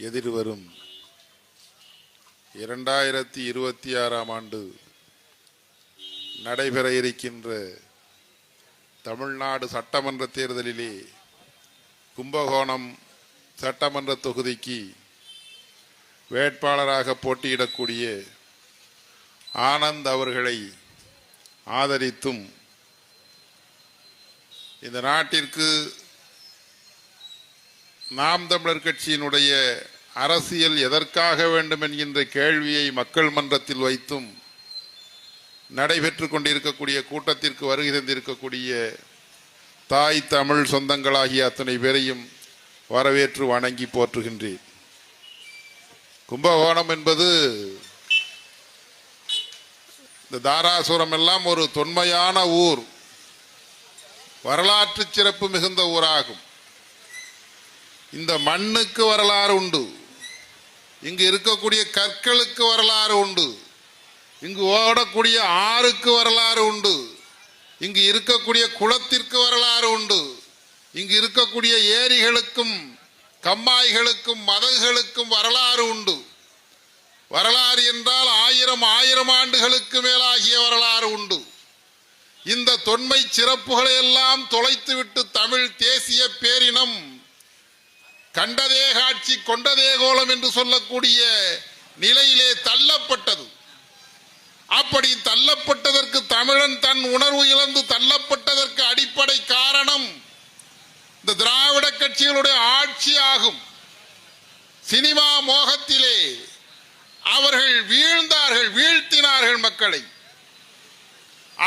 எதிர்வரும் 2026ஆம் ஆண்டு நடைபெற இருக்கின்ற தமிழ்நாடு சட்டமன்ற தேர்தலிலே கும்பகோணம் சட்டமன்ற தொகுதிக்கு வேட்பாளராக போட்டியிடக்கூடிய ஆனந்த் அவர்களை ஆதரித்தும் இந்த நாட்டிற்கு நாம் தமிழர் கட்சியினுடைய அரசியல் எதற்காக வேண்டும் என்கின்ற கேள்வியை மக்கள் மன்றத்தில் வைத்தும் நடைபெற்று கொண்டிருக்கக்கூடிய கூட்டத்திற்கு வருகை தந்திருக்கக்கூடிய தாய் தமிழ் சொந்தங்களாகிய அத்தனை பேரையும் வரவேற்று வணங்கி போற்றுகின்றேன். கும்பகோணம் என்பது இந்த தாராசுரம் எல்லாம் ஒரு தொன்மையான ஊர், வரலாற்று சிறப்பு மிகுந்த ஊராகும். இந்த மண்ணுக்கு வரலாறு உண்டு, இங்கு இருக்கக்கூடிய கற்களுக்கு வரலாறு உண்டு, இங்கு ஓடக்கூடிய ஆறுக்கு வரலாறு உண்டு, இங்கு இருக்கக்கூடிய குளத்திற்கு வரலாறு உண்டு, இங்கு இருக்கக்கூடிய ஏரிகளுக்கும் கம்மாய்களுக்கும் மதகுகளுக்கும் வரலாறு உண்டு. வரலாறு என்றால் ஆயிரம் ஆண்டுகளுக்கு மேலாகிய வரலாறு உண்டு. இந்த தொன்மை சிறப்புகளை எல்லாம் தொலைத்துவிட்டு தமிழ் தேசிய பேரினம் கண்டதே காட்சி கொண்டதே கோலம் என்று சொல்லக்கூடிய நிலையிலே தள்ளப்பட்டது. அப்படி தள்ளப்பட்டதற்கு தமிழன் தன் உணர்வு இழந்து தள்ளப்பட்டதற்கு அடிப்படை காரணம் இந்த திராவிட கட்சிகளுடைய ஆட்சி ஆகும். சினிமா மோகத்திலே அவர்கள் வீழ்ந்தார்கள், வீழ்த்தினார்கள் மக்களை.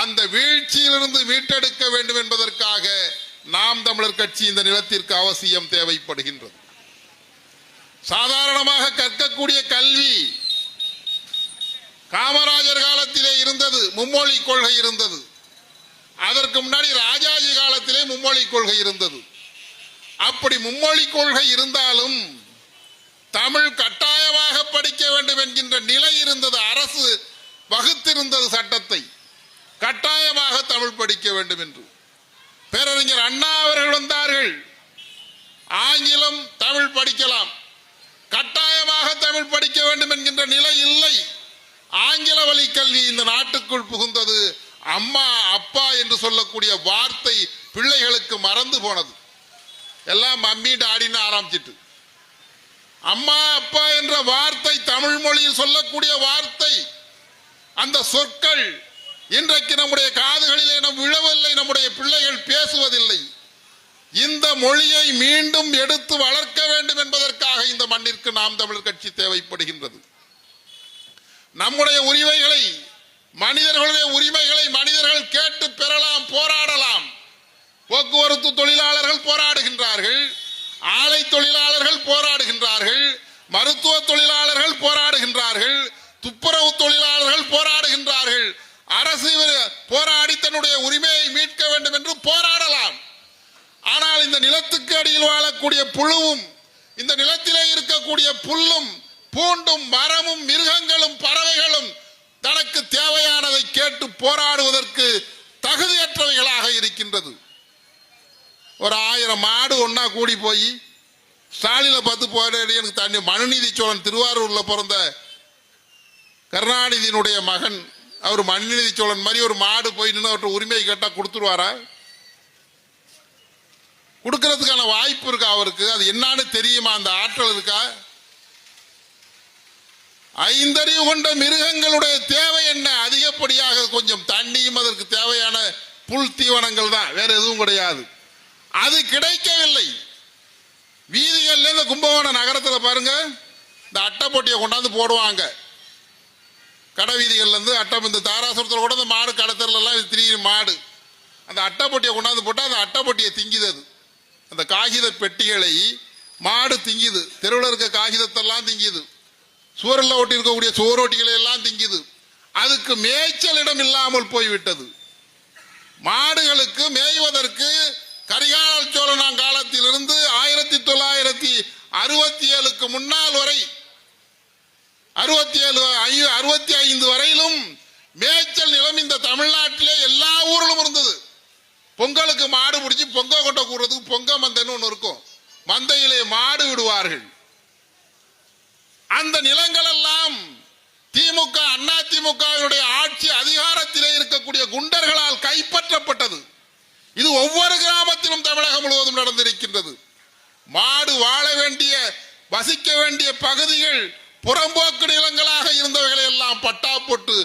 அந்த வீழ்ச்சியிலிருந்து மீட்டெடுக்க வேண்டும் என்பதற்காக நாம் தமிழர் கட்சி இந்த நிலத்திற்கு அவசியம் தேவைப்படுகின்றது. சாதாரணமாக கற்கக்கூடிய கல்வி காமராஜர் காலத்திலே இருந்தது, மும்மொழி கொள்கை இருந்தது. அதற்கு முன்னாடி ராஜாஜி காலத்திலே மும்மொழி கொள்கை இருந்தது. அப்படி மும்மொழி கொள்கை இருந்தாலும் தமிழ் கட்டாயமாக படிக்க வேண்டும் என்கின்ற நிலை இருந்தது. அரசு வகுத்திருந்தது சட்டத்தை, கட்டாயமாக தமிழ் படிக்க வேண்டும் என்று. பேரறிஞர் அண்ணா அவர்கள் வந்தார்கள், ஆங்கிலம் தமிழ் படிக்கலாம், கட்டாயமாக தமிழ் படிக்க வேண்டும் என்கின்ற நிலை இல்லை. ஆங்கில வழி கல்வி இந்த நாட்டுக்குள் புகுந்தது. அம்மா அப்பா என்று சொல்லக்கூடிய வார்த்தை பிள்ளைகளுக்கு மறந்து போனது. எல்லாம் மம்மி டாடின்னு ஆரம்பிச்சிட்டு, அம்மா அப்பா என்ற வார்த்தை தமிழ் மொழியில் சொல்லக்கூடிய வார்த்தை, அந்த சொற்கள் இன்றைக்கு நம்முடைய காதுகளிலே நம் விழவில்லை, நம்முடைய பிள்ளைகள் பேசுவதில்லை. இந்த மொழியை மீண்டும் எடுத்து வளர்க்க வேண்டும் என்பதற்காக இந்த மண்ணிற்கு நாம் தமிழர் கட்சி தேவைப்படுகின்றது. நம்முடைய உரிமைகளை, மனிதர்களுடைய உரிமைகளை மனிதர்கள் கேட்டு பெறலாம், போராடலாம். போக்குவரத்து தொழிலாளர்கள் போராடுகின்றார்கள், ஆலை தொழிலாளர்கள் போராடுகின்றார்கள், மருத்துவ தொழிலாளர்கள் போராடுகின்றார்கள், துப்புரவு தொழிலாளர்கள் போராடுகின்றார்கள். அரசு போராடி தன்னுடைய உரிமையை மீட்க வேண்டும் என்று போராடலாம். ஆனால் இந்த நிலத்துக்கு அடியில் வாழக்கூடிய புழுவும், இந்த நிலத்திலே இருக்கக்கூடிய புல்லும் பூண்டும் மரமும் மிருகங்களும் பறவைகளும் தனக்கு தேவையானதை கேட்டு போராடுவதற்கு தகுதியற்றவைகளாக இருக்கின்றது. ஒரு 1000 மாடு ஒன்னா கூடி போய் ஸ்டாலினை பார்த்து போராடி எனக்கு தண்ணி. மனுநீதி சோழன் திருவாரூர்ல பிறந்த கருணாநிதியினுடைய மகன், அவர் மனுநீதி சோழன் மாதிரி ஒரு மாடு போய் நின்று அவர்கிட்ட உரிமையை கேட்டா கொடுத்துருவாரா? கொடுக்கறதுக்கான வாய்ப்பு இருக்கா அவருக்கு? அது என்னன்னு தெரியுமா? அந்த ஆற்றல் இருக்கா? 5 அறிவு கொண்ட மிருகங்களுடைய தேவை என்ன? அதிகப்படியாக கொஞ்சம் தண்ணியும் அதற்கு தேவையான புல் தீவனங்கள் தான், வேற எதுவும் கிடையாது. அது கிடைக்கவில்லை. வீதிகள்ல இந்த கும்பகோணம் நகரத்தில் பாருங்க, இந்த அட்டை போட்டியை கொண்டாந்து போடுவாங்க. கடை வீதிகள்ல இருந்து அட்டை, இந்த தாராசுரத்தில் கூட இந்த மாடு கடத்தலாம் திடீர்னு மாடு அந்த அட்டை போட்டியை கொண்டாந்து போட்டா அந்த அட்டை போட்டியை திங்குது. அந்த காகித பெட்டிகளை மாடு திங்குது, தெருவில் இருக்க காகிதத்தெல்லாம் திங்குது, சுவரில் ஒட்டி இருக்கக்கூடிய சுவரொட்டிகளை எல்லாம் திங்குது. அதுக்கு மேய்ச்சல் இடம் இல்லாமல் போய்விட்டது. மாடுகளுக்கு மேய்வதற்கு கரிகால சோழன் காலத்திலிருந்து 1967க்கு முன்னால் வரை 65 வரையிலும் மேய்ச்சல் நிலம் இந்த தமிழ்நாட்டிலே எல்லா ஊரிலும் இருந்தது. பொங்கலுக்கு மாடு பிடிச்சி பொங்க கொண்ட கூடுறதுக்கு பொங்க மந்தைன்னு ஒன்று இருக்கும். மந்தையிலே மாடு விடுவார்கள். அந்த நிலங்கள் எல்லாம் திமுக அண்ணா திமுகவினுடைய ஆட்சி அதிகாரத்திலே இருக்கக்கூடிய குண்டர்களால் கைப்பற்றப்பட்டது. இது ஒவ்வொரு கிராமத்திலும் தமிழகம் முழுவதும் நடந்திருக்கின்றது. மாடு வாழ வேண்டிய வசிக்க வேண்டிய பகுதிகள் புறம்போக்கு நிலங்களாக இருந்தவைகளை எல்லாம் பட்டா போட்டு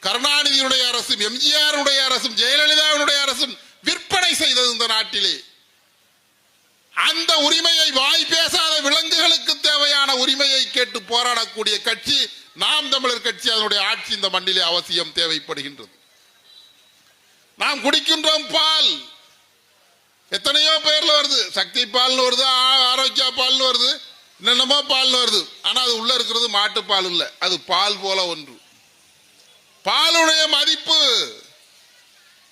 கருணாநிதியுடைய அரசும் எம்ஜிஆருடைய அரசும் ஜெயலலிதாவுடைய அரசும் விற்பனை செய்தது இந்த நாட்டிலே. அந்த உரிமையை வாய் பேசாத விலங்குகளுக்கு தேவையான உரிமையை கேட்டு போராடக்கூடிய கட்சி நாம் தமிழர் கட்சி. அதனுடைய ஆட்சி இந்த மண்ணிலே அவசியம் தேவைப்படுகின்றது. நாம் குடிக்கின்றோம் பால், எத்தனையோ பேர்ல வருது, சக்தி பால்னு வருது, ஆரோக்கியா பால்னு வருது, என்னென்னமோ பால்னு வருது. ஆனா அது உள்ள இருக்கிறது மாட்டு பால் இல்ல, அது பால் போல ஒன்று. பாலுடைய மதிப்பு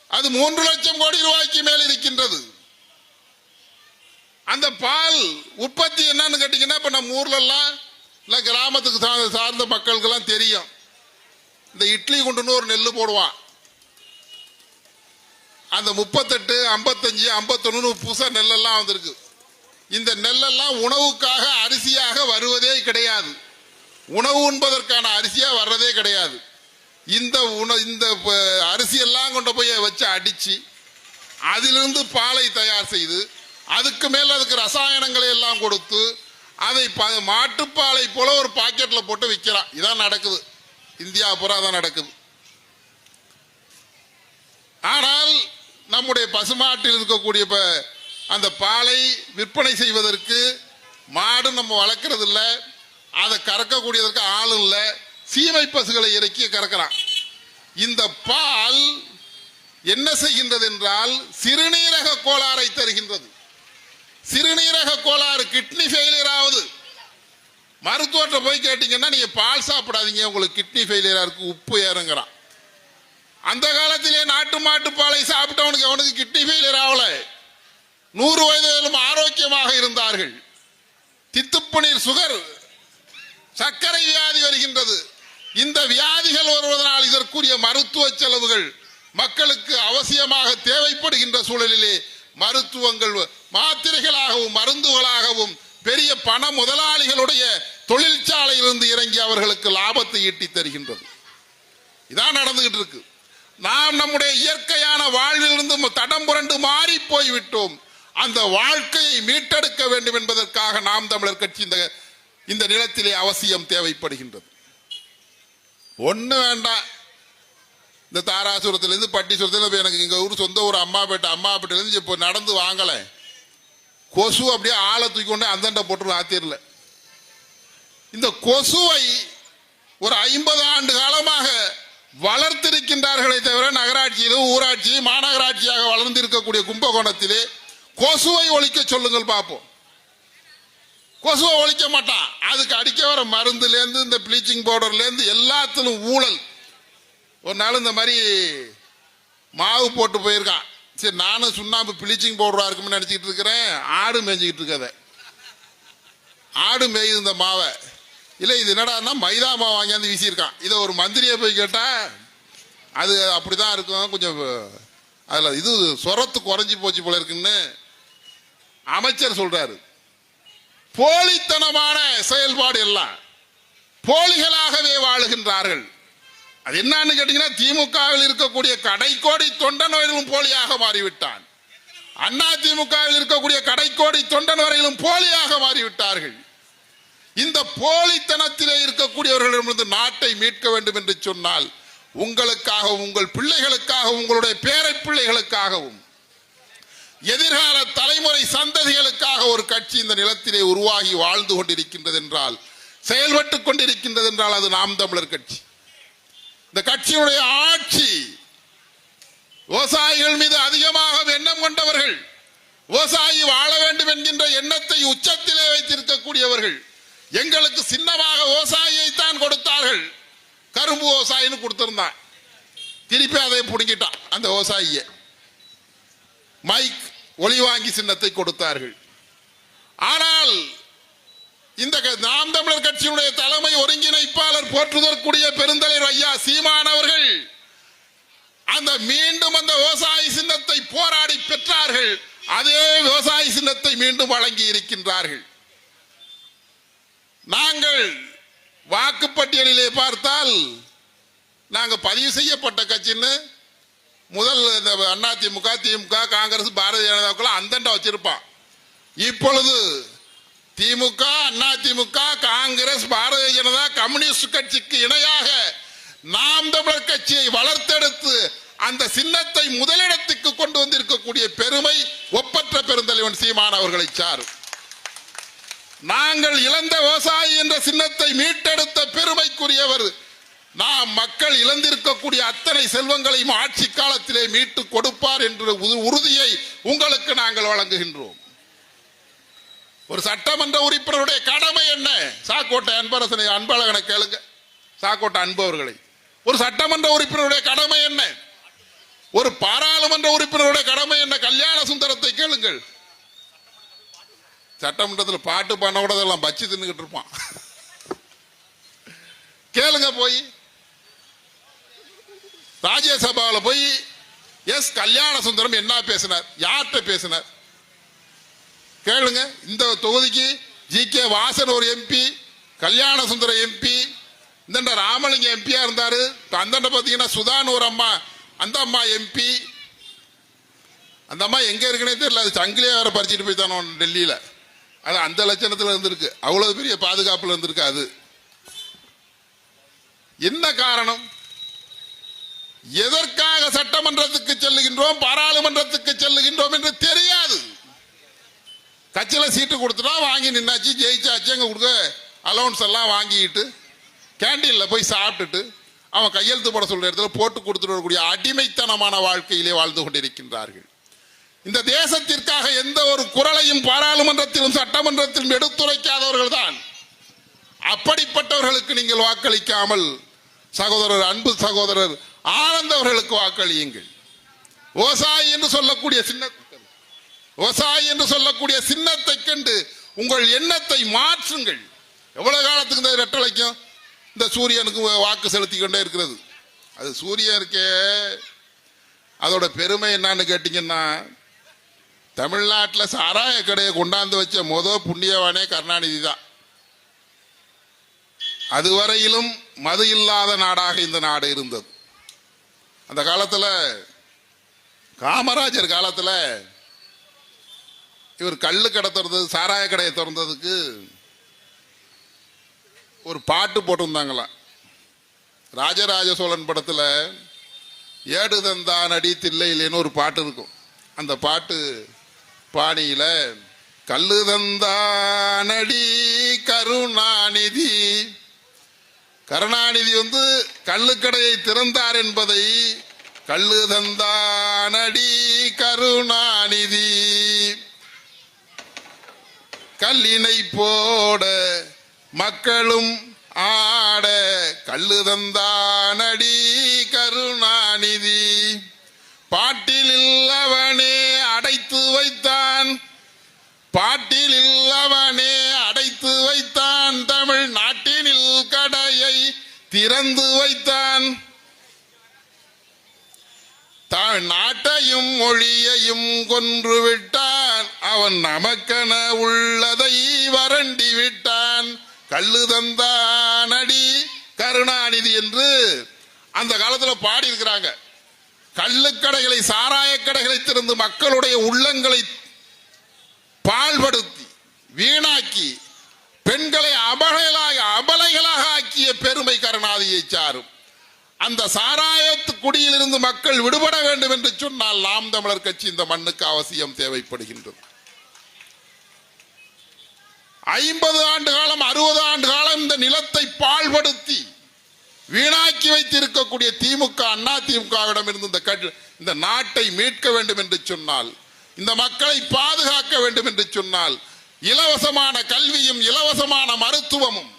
அது 3 லட்சம் கோடி ரூபாய்க்கு மேல் இருக்கின்றது. அந்த பால் உற்பத்தி என்னன்னு கேட்டீங்கன்னா, இப்ப நம்ம ஊர்ல எல்லாம் இல்ல கிராமத்துக்கு சார்ந்த மக்களுக்கு எல்லாம் தெரியும். இந்த இட்லி குண்டுன்னு ஒரு நெல்லு போடுவான். அந்த 38, 55, 51 புதுசா நெல்லெல்லாம் வந்திருக்கு. இந்த நெல்லெல்லாம் உணவுக்காக அரிசியாக வருவதே கிடையாது. உணவு உண்பதற்கான அரிசியா வர்றதே கிடையாது. இந்த அரிசியெல்லாம் கொண்டு போய் வச்சு அடிச்சு அதிலிருந்து பாலை தயார் செய்து அதுக்கு மேல அதுக்கு ரசாயனங்களை எல்லாம் கொடுத்து அதை மாட்டுப்பாலை போல ஒரு பாக்கெட்ல போட்டு விற்கிறான். இதான் நடக்குது, இந்தியா பூரா தான் நடக்குது. ஆனால் நம்முடைய பசுமாட்டில் இருக்கக்கூடிய அந்த பாலை விற்பனை செய்வதற்கு மாடு நம்ம வளர்க்கறது இல்லை, அதை கறக்கக்கூடியதற்கு ஆள் இல்லை, சீமை பசுகளை இறக்கி கறக்கிறான். இந்த பால் என்ன செய்கின்றது என்றால் சிறுநீரக கோளாறை தருகின்றது. சிறுநீரக கோளாறு, கிட்னி ஃபெயிலியர் ஆகுது. மருத்துவத்தை போய் கேட்டீங்கன்னா நீங்க பால் சாப்பிடாதீங்க, உங்களுக்கு கிட்னி ஃபெயிலியரா இருக்கு, உப்பு ஏறுங்கிறான். அந்த காலத்திலே நாட்டு மாட்டு பாலை சாப்பிட்டவனுக்கு அவனுக்கு கிட்னி ஃபெயிலியர் ஆகல, 100 வயதிலும் ஆரோக்கியமாக இருந்தார்கள். தித்துப்பு நீர், சுகர், சர்க்கரை வியாதி வருகின்றது. இந்த வியாதிகள் வருவதனால் இதற்குரிய மருத்துவ செலவுகள் மக்களுக்கு அவசியமாக தேவைப்படுகின்ற சூழலிலே மருத்துவங்கள் மாத்திரைகளாகவும் மருந்துகளாகவும் பெரிய பண முதலாளிகளுடைய தொழிற்சாலையிலிருந்து இறங்கி அவர்களுக்கு லாபத்தை ஈட்டி தருகின்றது. இதான் நடந்துகிட்டு இருக்கு. நாம் நம்முடைய இயற்கையான வாழ்விலிருந்து தடம் புரண்டு மாறி போய்விட்டோம். அந்த வாழ்க்கையை மீட்டெடுக்க வேண்டும் என்பதற்காக நாம் தமிழர் கட்சி இந்த நிலத்திலே அவசியம் தேவைப்படுகின்றது. ஒண்ணு வேண்டாம், இந்த தாராசுரத்திலிருந்து பட்டீஸ்வரத்தில் எனக்கு எங்க ஊர் சொந்த ஊர் அம்மாப்பேட்டையிலிருந்து இப்போ நடந்து வாங்கல, கொசு அப்படியே ஆளை தூக்கி கொண்டு அந்தண்டை போட்டு ஆத்திரல. இந்த கொசுவை ஒரு 50 ஆண்டு காலமாக வளர்த்திருக்கின்றார்களே தவிர நகராட்சியிலும் ஊராட்சி மாநகராட்சியாக வளர்ந்து இருக்கக்கூடிய கும்பகோணத்திலே கொசுவை ஒழிக்க சொல்லுங்கள் பார்ப்போம். கொசுவை ஒழிக்க மாட்டான். அதுக்கு அடிக்க வர மருந்துலேருந்து இந்த ப்ளீச்சிங் பவுடர்லேருந்து எல்லாத்திலும் ஊழல். ஒரு நாள் இந்த மாதிரி மாவு போட்டு போயிருக்கான். சரி, நானும் சுண்ணாம்பு ப்ளீச்சிங் பவுடரா இருக்குன்னு நினச்சிக்கிட்டு இருக்கிறேன். ஆடு மேய்ஞ்சிக்கிட்டு இருக்கத, ஆடு மேயுது இந்த மாவை. இல்லை இது என்னடா மைதா மாவு வாங்கியாந்து வீசியிருக்கான். இதை ஒரு மந்திரியை போய் கேட்டா அது அப்படிதான் இருக்கும், கொஞ்சம் அதில் இது சொரத்து குறைஞ்சி போச்சு போல இருக்குன்னு அமைச்சர் சொல்றாரு. போலித்தனமான செயல்பாடு எல்லாம், போலிகளாகவே வாழுகின்றார்கள். அது என்னன்னு கேட்டீங்கன்னா, திமுகவில் இருக்கக்கூடிய கடைக்கோடி தொண்டன் வரையிலும் போலியாக மாறிவிட்டான். அண்ணா திமுகவில் இருக்கக்கூடிய கடைக்கோடி தொண்டன் வரையிலும் போலியாக மாறிவிட்டார்கள். இந்த போலித்தனத்திலே இருக்கக்கூடியவர்களிடமிருந்து நாட்டை மீட்க வேண்டும் என்று சொன்னால் உங்களுக்காகவும் உங்கள் பிள்ளைகளுக்காகவும் உங்களுடைய பேரை பிள்ளைகளுக்காகவும் எதிர்கால தலைமுறை சந்ததிகளுக்காக ஒரு கட்சி இந்த நிலத்திலே உருவாகி வாழ்ந்து கொண்டிருக்கின்றது என்றால், செயல்பட்டுக் கொண்டிருக்கின்றது என்றால் அது நாம் தமிழர் கட்சி. இந்த கட்சியுடைய ஆட்சி விவசாயிகள் மீது அதிகமாக எண்ணம் கொண்டவர்கள், விவசாயி வாழ வேண்டும் என்கின்ற எண்ணத்தை உச்சத்திலே வைத்திருக்கக்கூடியவர்கள். எங்களுக்கு சின்னமாக விவசாயியை தான் கொடுத்தார்கள். கரும்பு விவசாயின்னு கொடுத்திருந்தான், திருப்பி அதை புடுங்கிட்டான் அந்த விவசாயியை. மைக் ஒளிவாங்கி சின்னத்தை கொடுத்தார்கள். ஆனால் இந்த நாம் தமிழர் கட்சியினுடைய தலைமை ஒருங்கிணைப்பாளர் போற்றுதற்குரிய பெருந்தலைவர் ஐயா சீமான் அவர்கள் மீண்டும் அந்த விவசாய சின்னத்தை போராடி பெற்றார்கள். அதே விவசாய சின்னத்தை மீண்டும் வழங்கி இருக்கின்றார்கள். நாங்கள் வாக்குப்பட்டியலிலே பார்த்தால் நாங்க பதிவு செய்யப்பட்ட கட்சின்னு முதல் அதிமுக, திமுக, காங்கிரஸ், பாரதிய ஜனதாவுக்குள்ள அந்தண்டா வச்சிருப்பான். இப்பொழுது திமுக, அதிமுக, காங்கிரஸ், பாரதிய ஜனதா, கம்யூனிஸ்ட் கட்சிக்கு இணையாக நாம் தமிழர் கட்சியை வளர்த்தெடுத்து அந்த சின்னத்தை முதலிடத்துக்கு கொண்டு வந்திருக்கக்கூடிய பெருமை ஒப்பற்ற பெருந்தலைவன் சீமான் அவர்களை சாரும். நாங்கள் இழந்த விவசாயி என்ற சின்னத்தை மீட்டெடுத்த பெருமைக்குரியவர். நாம் மக்கள் இழந்திருக்கக்கூடிய அத்தனை செல்வங்களையும் ஆட்சி காலத்திலே மீட்டு கொடுப்பார் என்ற உறுதியை உங்களுக்கு நாங்கள் வழங்குகின்றோம். ஒரு சட்டமன்ற உறுப்பினருடைய கடமை என்ன? சாக்கோட்டை அன்பரசனை அன்பழகனை கேளுங்க, சாக்கோட்டை அன்பவர்களை. ஒரு சட்டமன்ற உறுப்பினருடைய கடமை என்ன? ஒரு பாராளுமன்ற உறுப்பினருடைய கடமை என்ன? கல்யாண சுந்தரத்தை கேளுங்கள். சட்டமன்றத்தில் பாட்டு பண்ண கூட எல்லாம் பச்சு தின்னுகிட்டு இருப்பான். கேளுங்க போய் ராஜ்யசபாவில் போய் எஸ் கல்யாண சுந்தரம் என்ன பேசினார், யார்கிட்ட பேசினார் கேளுங்க. இந்த தொகுதிக்கு ஜி.கே. வாசன் ஒரு எம்பி, கல்யாண சுந்தரம் எம்பி, இந்த ராமலிங்கம் எம்பியா இருந்தாரு. அந்த பாத்தீங்கன்னா சுதான் ஒரு அம்மா, அந்த அம்மா எம்பி. அந்த அம்மா எங்க இருக்குன்னே தெரியல, அது சங்கிலியா வேற பறிச்சுட்டு போய்த்தானோ டெல்லியில. அது அந்த லட்சணத்துல இருந்திருக்கு, அவ்வளவு பெரிய பாதுகாப்புல இருந்திருக்கு. அது என்ன காரணம்? எதற்காக சட்டமன்றத்துக்கு செல்லுகின்றோம், பாராளுமன்றத்துக்கு செல்லுகின்றோம் என்று தெரியாது. கட்சியில சீட்டு கொடுத்துட்டா வாங்கி நின்னாச்சு, ஜெயிச்சாச்சு, அங்க கொடுக்க அலௌன்ஸ் எல்லாம் வாங்கிட்டு கேண்டீன்ல போய் சாப்பிட்டுட்டு அவன் கையெழுத்து போட சொல்ற இடத்துல போட்டு கொடுத்துட்டு வரக்கூடிய அடிமைத்தனமான வாழ்க்கையிலே வாழ்ந்து கொண்டிருக்கின்றார்கள். இந்த தேசத்திற்காக எந்த ஒரு குரலையும் பாராளுமன்றத்திலும் சட்டமன்றத்திலும் எடுத்துரைக்காதவர்கள் தான். அப்படிப்பட்டவர்களுக்கு நீங்கள் வாக்களிக்காமல் சகோதரர், அன்பு சகோதரர் ஆனந்த் அவர்களுக்கு வாக்களியுங்கள். விவசாயி என்று சொல்லக்கூடிய சின்னத்தை கண்டு உங்கள் எண்ணத்தை மாற்றுங்கள். எவ்வளவு காலத்துக்கு இந்த ரெட்டலைக்கும் இந்த சூரியனுக்கு வாக்கு செலுத்தி கொண்டே இருக்கிறது? அது சூரியனுக்கே அதோட பெருமை என்னன்னு கேட்டீங்கன்னா, தமிழ்நாட்டில் சாராய கடையை கொண்டாந்து வச்ச புண்ணியவானே கருணாநிதி தான். அதுவரையிலும் மது இல்லாத நாடாக இந்த நாடு இருந்தது. அந்த காலத்தில் காமராஜர் காலத்தில் இவர் கள்ளு கடை திறந்தது, சாராய கடையை திறந்ததுக்கு ஒரு பாட்டு போட்டிருந்தாங்களாம். ராஜராஜ சோழன் படத்தில் ஏடு தந்தான் அடி தில்லையிலேன்னு ஒரு பாட்டு இருக்கும். அந்த பாட்டு பாணியில கல்லு தந்தானடி கருணாநிதி, கருணாநிதி கள்ளுக்கடையை திறந்தார் என்பதை கல்லு தந்தானடி கருணாநிதி, கல்லினை போட மக்களும் ஆட கல்லு தந்தானடி கருணாநிதி, பாட்டில் இல்லவனே அடைத்து வைத்தான், பாட்டில் இல்லவனே அடைத்து வைத்தான், தமிழ் நாட்டினில் கடையை திறந்து வைத்தான், நாட்டையும் மொழியையும் கொன்று விட்டான், அவன் நமக்கென உள்ளதை வரண்டி விட்டான், கல்லு தந்தானடி கருணாநிதி என்று அந்த காலத்தில் பாடி இருக்கிறாங்க. கள்ளுக்கடைகளை, சாராய கடைகளை திறந்து மக்களுடைய உள்ளங்களை பாழ்படுத்தி வீணாக்கி பெண்களை அபலைகளாக ஆக்கிய பெருமை கருணாநிதியை சாரும். அந்த சாராயத்து குடியிலிருந்து மக்கள் விடுபட வேண்டும் என்று சொன்னால் நாம் தமிழர் கட்சி இந்த மண்ணுக்கு அவசியம் தேவைப்படுகின்றது. 50 ஆண்டு காலம் 60 ஆண்டு காலம் இந்த நிலத்தை பாழ்படுத்தி வீணாக்கி வைத்திருக்கக்கூடிய திமுக, அதிமுகவிடம் இருந்து இந்த நாட்டை மீட்க வேண்டும் என்று சொன்னால், இந்த மக்களை பாதுகாக்க வேண்டும் என்று சொன்னால், இலவசமான கல்வியும் இலவசமான மருத்துவமும்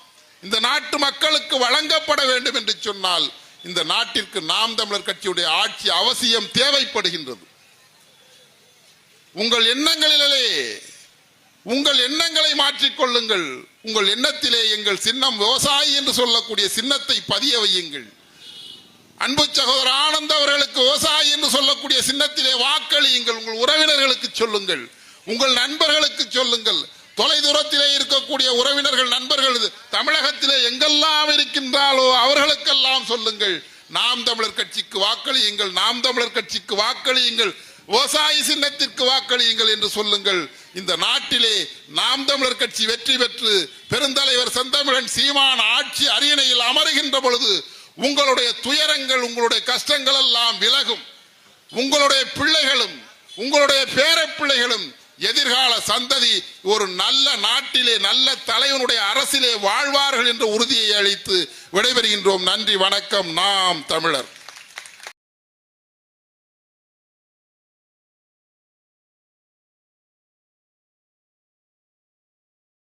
இந்த நாட்டு மக்களுக்கு வழங்கப்பட வேண்டும் என்று சொன்னால், இந்த நாட்டிற்கு நாம் தமிழர் கட்சியுடைய ஆட்சி அவசியம் தேவைப்படுகின்றது. உங்கள் எண்ணங்களை மாற்றிக்கொள்ளுங்கள். உங்கள் எண்ணத்திலே எங்கள் சின்னம் விவசாயி என்று சொல்லக்கூடிய சின்னத்தை பதிய வையுங்கள். அன்பு சகோதரர் ஆனந்த் அவர்களுக்கு விவசாயி என்று சொல்லக்கூடிய சின்னத்திலே வாக்களியுங்கள். உங்கள் உறவினர்களுக்கு சொல்லுங்கள், உங்கள் நண்பர்களுக்கு சொல்லுங்கள், தொலைதூரத்திலே இருக்கக்கூடிய உறவினர்கள், நண்பர்கள் தமிழகத்திலே எங்கெல்லாம் இருக்கின்றாலோ அவர்களுக்கெல்லாம் சொல்லுங்கள், நாம் தமிழர் கட்சிக்கு வாக்களியுங்கள், நாம் தமிழர் கட்சிக்கு வாக்களியுங்கள், விவசாய சின்னத்திற்கு வாக்களியுங்கள் என்று சொல்லுங்கள். இந்த நாட்டிலே நாம் தமிழர் கட்சி வெற்றி பெற்று பெருந்தலைவர் செந்தமிழன் சீமான் ஆட்சி அரியணையில் அமருகின்ற பொழுது உங்களுடைய துயரங்கள், உங்களுடைய கஷ்டங்கள் எல்லாம் விலகும். உங்களுடைய பிள்ளைகளும் உங்களுடைய பேர பிள்ளைகளும் எதிர்கால சந்ததி ஒரு நல்ல நாட்டிலே நல்ல தலைவனுடைய அரசிலே வாழ்வார்கள் என்ற உறுதியை அளித்து விடைபெறுகின்றோம். நன்றி, வணக்கம். நாம் தமிழர்.